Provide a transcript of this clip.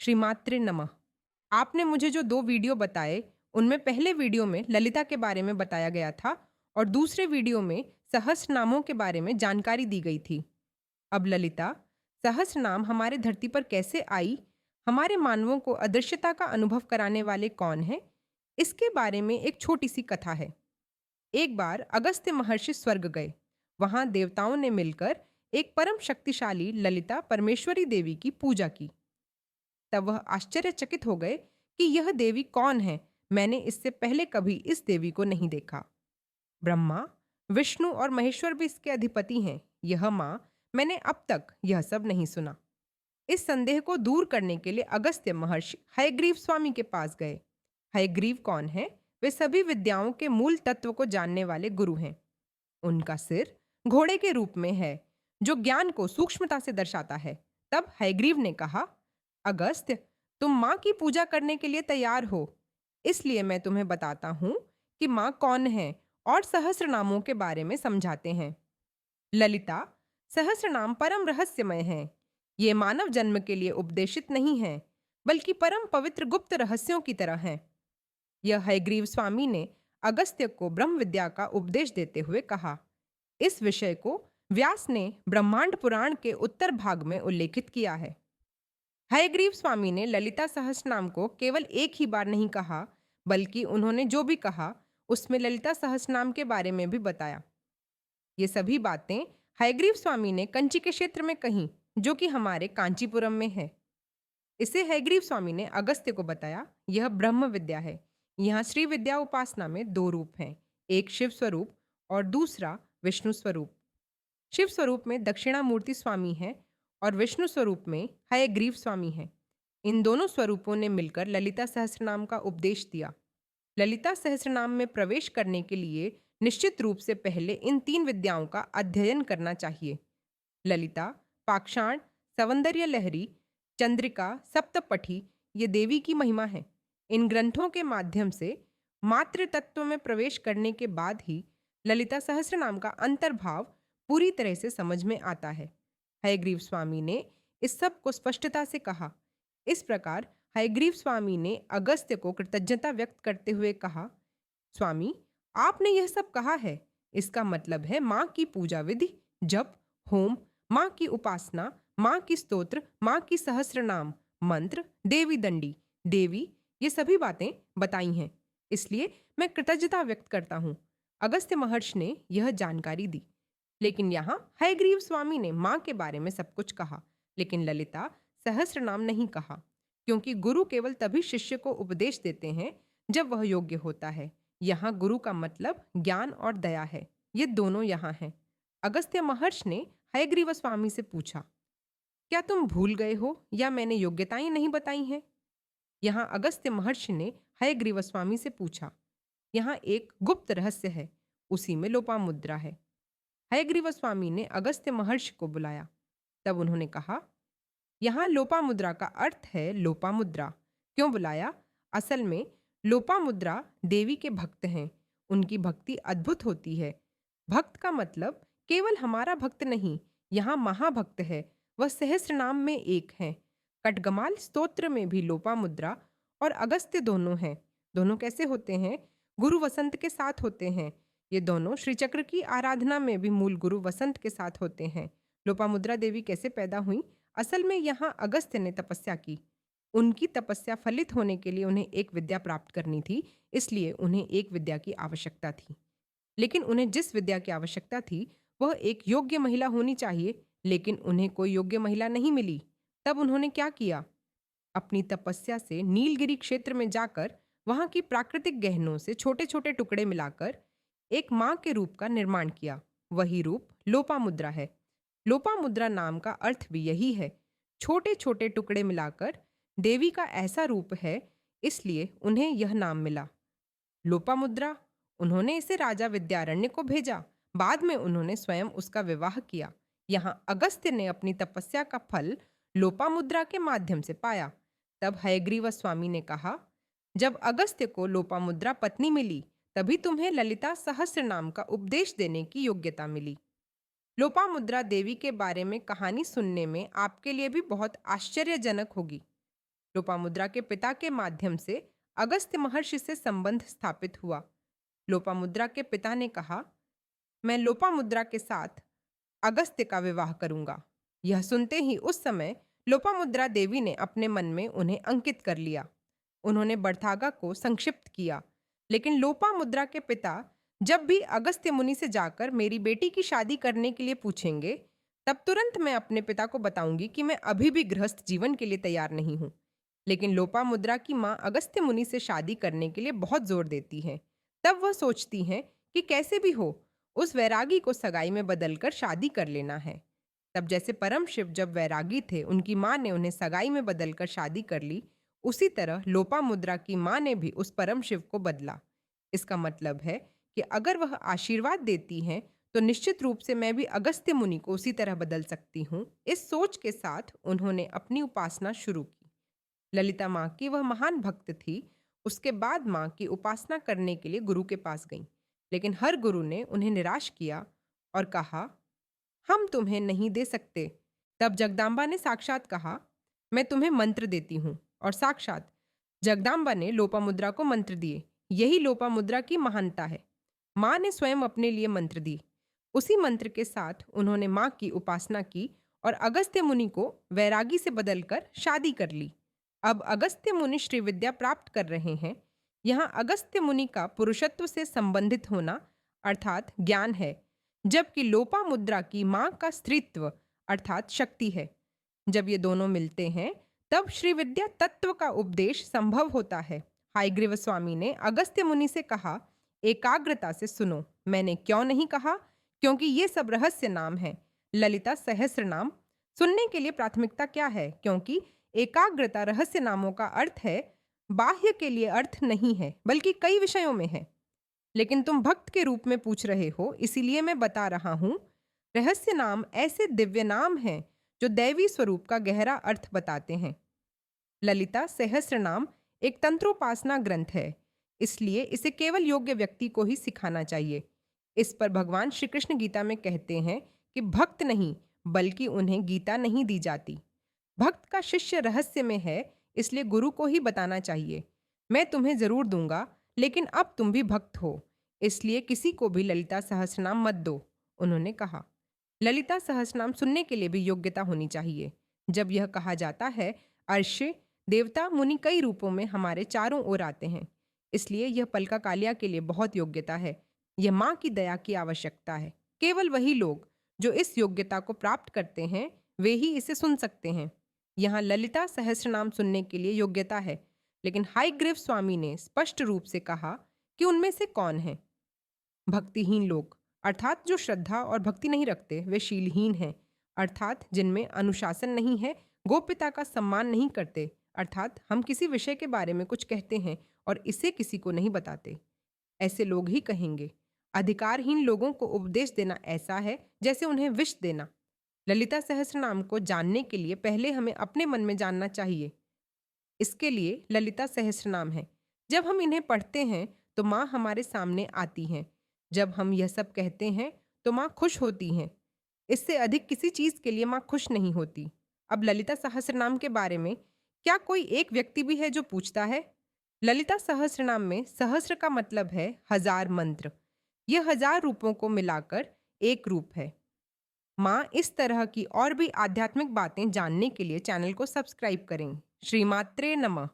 श्रीमात्रे नमः। आपने मुझे जो 2 वीडियो बताए, उनमें पहले वीडियो में ललिता के बारे में बताया गया था और दूसरे वीडियो में सहस्रनामों के बारे में जानकारी दी गई थी। अब ललिता, सहस्रनाम हमारे धरती पर कैसे आई, हमारे मानवों को अदृश्यता का अनुभव कराने वाले कौन हैं, इसके बारे में एक छोटी-सी कथा है। एक बार अगस्त्य महर्षि स्वर्ग गए। वहां देवताओं ने मिलकर एक परम शक्तिशाली ललिता परमेश्वरी देवी की पूजा की। तब वह आश्चर्यचकित हो गए कि यह देवी कौन है। मैंने इससे पहले कभी इस देवी को नहीं देखा। ब्रह्मा, विष्णु और महेश्वर भी इसके अधिपति हैं। यह माँ, मैंने अब तक यह सब नहीं सुना। इस संदेह को दूर करने के लिए अगस्त्य महर्षि हयग्रीव स्वामी के पास गए। हयग्रीव कौन है? वे सभी विद्याओं के मूल तत्व को जानने वाले गुरु हैं। उनका सिर घोड़े के रूप में है, जो ज्ञान को सूक्ष्मता से दर्शाता है। तब हयग्रीव ने कहा, अगस्त्य, तुम माँ की पूजा करने के लिए तैयार हो, इसलिए मैं तुम्हें बताता हूँ कि माँ कौन है और सहस्रनामों के बारे में समझाते हैं। ललिता, सहस्रनाम परम रहस्यमय हैं। ये मानव जन्म के लिए उपदेशित नहीं हैं, बल्कि परम पवित्र गुप्त रहस्यों की तरह हैं। यह हयग्रीव स्वामी ने अगस्त्य को ब्रह्म विद्या का उपदेश देते हुए कहा। इस विषय को व्यास ने ब्रह्मांड पुराण के उत्तर भाग में उल्लेखित किया है। हयग्रीव स्वामी ने ललिता सहस्रनाम को केवल एक ही बार नहीं कहा, बल्कि उन्होंने जो भी कहा उसमें ललिता सहस्रनाम के बारे में भी बताया। ये सभी बातें हयग्रीव स्वामी ने कंची के क्षेत्र में कहीं, जो कि हमारे कांचीपुरम में है। इसे हयग्रीव स्वामी ने अगस्त्य को बताया। यह ब्रह्म विद्या है। यहाँ श्री विद्या उपासना में 2 रूप हैं, एक शिव स्वरूप और दूसरा विष्णु स्वरूप। शिव स्वरूप में दक्षिणामूर्ति स्वामी है और विष्णु स्वरूप में हयग्रीव स्वामी है। इन दोनों स्वरूपों ने मिलकर ललिता सहस्रनाम का उपदेश दिया। ललिता सहस्रनाम में प्रवेश करने के लिए निश्चित रूप से पहले इन 3 विद्याओं का अध्ययन करना चाहिए। ललिता, पाषाण, सौंदर्य लहरी, चंद्रिका, सप्तपठी, ये देवी की महिमा है। इन ग्रंथों के माध्यम से मातृ तत्व में प्रवेश करने के बाद ही ललिता सहस्रनाम का अंतर्भाव पूरी तरह से समझ में आता है। हयग्रीव स्वामी ने इस सब को स्पष्टता से कहा। इस प्रकार हयग्रीव स्वामी ने अगस्त्य को कृतज्ञता व्यक्त करते हुए कहा, स्वामी, आपने यह सब कहा है, इसका मतलब है माँ की पूजा विधि, जप, होम, माँ की उपासना, माँ की स्तोत्र, माँ की सहस्रनाम, मंत्र, देवी दंडी, देवी, ये सभी बातें बताई हैं। इसलिए मैं कृतज्ञता व्यक्त करता हूँ। अगस्त्य महर्षि ने यह जानकारी दी। लेकिन यहाँ हयग्रीव स्वामी ने माँ के बारे में सब कुछ कहा, लेकिन ललिता सहस्रनाम नहीं कहा, क्योंकि गुरु केवल तभी शिष्य को उपदेश देते हैं जब वह योग्य होता है। यहाँ गुरु का मतलब ज्ञान और दया है। ये दोनों यहाँ हैं। अगस्त्य महर्षि ने हयग्रीव स्वामी से पूछा, क्या तुम भूल गए हो या मैंने योग्यताएं नहीं बताई हैं? यहाँ अगस्त्य महर्षि ने हयग्रीव स्वामी से पूछा, यहाँ एक गुप्त रहस्य है, उसी में लोपामुद्रा है। हयग्रीव स्वामी ने अगस्त्य महर्षि को बुलाया। तब उन्होंने कहा, यहाँ लोपामुद्रा का अर्थ है लोपामुद्रा। क्यों बुलाया? असल में लोपामुद्रा देवी के भक्त हैं। उनकी भक्ति अद्भुत होती है। भक्त का मतलब केवल हमारा भक्त नहीं, यहाँ महाभक्त है। वह सहस्रनाम में एक है। कटगमाल स्तोत्र में भी लोपामुद्रा और अगस्त्य दोनों हैं। दोनों कैसे होते हैं? गुरु वसंत के साथ होते हैं। ये दोनों श्रीचक्र की आराधना में भी मूल गुरु वसंत के साथ होते हैं। लोपामुद्रा देवी कैसे पैदा हुई? असल में यहाँ अगस्त्य ने तपस्या की। उनकी तपस्या फलित होने के लिए उन्हें एक विद्या प्राप्त करनी थी, इसलिए उन्हें एक विद्या की आवश्यकता थी। लेकिन उन्हें जिस विद्या की आवश्यकता थी वह एक योग्य महिला होनी चाहिए, लेकिन उन्हें कोई योग्य महिला नहीं मिली। तब उन्होंने क्या किया? अपनी तपस्या से नीलगिरी क्षेत्र में जाकर वहां की प्राकृतिक गहनों से छोटे छोटे टुकड़े मिलाकर एक माँ के रूप का निर्माण किया। वही रूप लोपामुद्रा है। लोपामुद्रा नाम का अर्थ भी यही है, छोटे छोटे टुकड़े मिलाकर देवी का ऐसा रूप है, इसलिए उन्हें यह नाम मिला लोपामुद्रा। उन्होंने इसे राजा विद्यारण्य को भेजा। बाद में उन्होंने स्वयं उसका विवाह किया। यहाँ अगस्त्य ने अपनी तपस्या का फल लोपामुद्रा के माध्यम से पाया। तब हयग्रीव स्वामी ने कहा, जब अगस्त्य को लोपामुद्रा पत्नी मिली, तभी तुम्हें ललिता सहस्र नाम का उपदेश देने की योग्यता मिली। लोपामुद्रा देवी के बारे में कहानी सुनने में आपके लिए भी बहुत आश्चर्यजनक होगी। लोपामुद्रा के पिता के माध्यम से अगस्त्य महर्षि से संबंध स्थापित हुआ। लोपामुद्रा के पिता ने कहा, मैं लोपामुद्रा के साथ अगस्त्य का विवाह करूंगा। यह सुनते ही उस समय लोपामुद्रा देवी ने अपने मन में उन्हें अंकित कर लिया। उन्होंने बड़थागा को संक्षिप्त किया, लेकिन लोपामुद्रा के पिता जब भी अगस्त्य मुनि से जाकर मेरी बेटी की शादी करने के लिए पूछेंगे, तब तुरंत मैं अपने पिता को बताऊंगी कि मैं अभी भी गृहस्थ जीवन के लिए तैयार नहीं हूं। लेकिन लोपामुद्रा की माँ अगस्त्य मुनि से शादी करने के लिए बहुत जोर देती हैं। तब वह सोचती हैं कि कैसे भी हो उस वैरागी को सगाई में बदलकर शादी कर लेना है। तब जैसे परम शिव जब वैरागी थे, उनकी माँ ने उन्हें सगाई में बदलकर शादी कर ली, उसी तरह लोपामुद्रा की माँ ने भी उस परम शिव को बदला। इसका मतलब है कि अगर वह आशीर्वाद देती हैं तो निश्चित रूप से मैं भी अगस्त्य मुनि को उसी तरह बदल सकती हूँ। इस सोच के साथ उन्होंने अपनी उपासना शुरू की। ललिता माँ की वह महान भक्त थी। उसके बाद माँ की उपासना करने के लिए गुरु के पास गईं, लेकिन हर गुरु ने उन्हें निराश किया और कहा, हम तुम्हें नहीं दे सकते। तब जगदम्बा ने साक्षात कहा, मैं तुम्हें मंत्र देती हूँ। और साक्षात जगदम्बा ने लोपामुद्रा को मंत्र दिए। यही लोपामुद्रा की महानता है। माँ ने स्वयं अपने लिए मंत्र दी। उसी मंत्र के साथ उन्होंने माँ की उपासना की और अगस्त्य मुनि को वैरागी से बदलकर शादी कर ली। अब अगस्त्य मुनि श्री विद्या प्राप्त कर रहे हैं। यहाँ अगस्त्य मुनि का पुरुषत्व से संबंधित होना अर्थात ज्ञान है, जबकि लोपामुद्रा की माँ का स्त्रीत्व अर्थात शक्ति है। जब ये दोनों मिलते हैं तब श्री विद्या तत्व का उपदेश संभव होता है। हायग्रीव स्वामी ने अगस्त्य मुनि से कहा, एकाग्रता से सुनो। मैंने क्यों नहीं कहा? क्योंकि ये सब रहस्य नाम है। ललिता सहस्र नाम सुनने के लिए प्राथमिकता क्या है? क्योंकि एकाग्रता रहस्य नामों का अर्थ है, बाह्य के लिए अर्थ नहीं है, बल्कि कई विषयों में है। लेकिन तुम भक्त के रूप में पूछ रहे हो, इसीलिए मैं बता रहा हूं। रहस्य नाम ऐसे दिव्य नाम हैं जो दैवी स्वरूप का गहरा अर्थ बताते हैं। ललिता सहस्र नाम एक तंत्रोपासना ग्रंथ है, इसलिए इसे केवल योग्य व्यक्ति को ही सिखाना चाहिए। इस पर भगवान श्री कृष्ण गीता में कहते हैं कि भक्त नहीं बल्कि उन्हें गीता नहीं दी जाती। भक्त का शिष्य रहस्य में है, इसलिए गुरु को ही बताना चाहिए। मैं तुम्हें जरूर दूंगा, लेकिन अब तुम भी भक्त हो, इसलिए किसी को भी ललिता सहस्रनाम मत दो, उन्होंने कहा। ललिता सहस्रनाम सुनने के लिए भी योग्यता होनी चाहिए। जब यह कहा जाता है, अर्ष देवता मुनि कई रूपों में हमारे चारों ओर आते हैं, इसलिए यह पलका कालिया के लिए बहुत योग्यता है। यह माँ की दया की आवश्यकता है। केवल वही लोग जो इस योग्यता को प्राप्त करते हैं वे ही इसे सुन सकते हैं। यहाँ ललिता सहस्रनाम सुनने के लिए योग्यता है, लेकिन हायग्रीव स्वामी ने स्पष्ट रूप से कहा कि उनमें से कौन है? भक्तिहीन लोग, अर्थात जो श्रद्धा और भक्ति नहीं रखते, वे शीलहीन हैं, अर्थात जिनमें अनुशासन नहीं है, गोप्यता का सम्मान नहीं करते, अर्थात हम किसी विषय के बारे में कुछ कहते हैं और इसे किसी को नहीं बताते, ऐसे लोग ही कहेंगे। अधिकारहीन लोगों को उपदेश देना ऐसा है जैसे उन्हें विष देना। ललिता सहस्रनाम को जानने के लिए पहले हमें अपने मन में जानना चाहिए। इसके लिए ललिता सहस्रनाम है। जब हम इन्हें पढ़ते हैं तो माँ हमारे सामने आती हैं। जब हम यह सब कहते हैं तो माँ खुश होती हैं। इससे अधिक किसी चीज़ के लिए माँ खुश नहीं होती। अब ललिता सहस्रनाम के बारे में क्या कोई एक व्यक्ति भी है जो पूछता है? ललिता सहस्रनाम में सहस्र का मतलब है 1000 मंत्र। यह 1000 रूपों को मिलाकर एक रूप है। माँ इस तरह की और भी आध्यात्मिक बातें जानने के लिए चैनल को सब्सक्राइब करें। श्रीमात्रे नमः।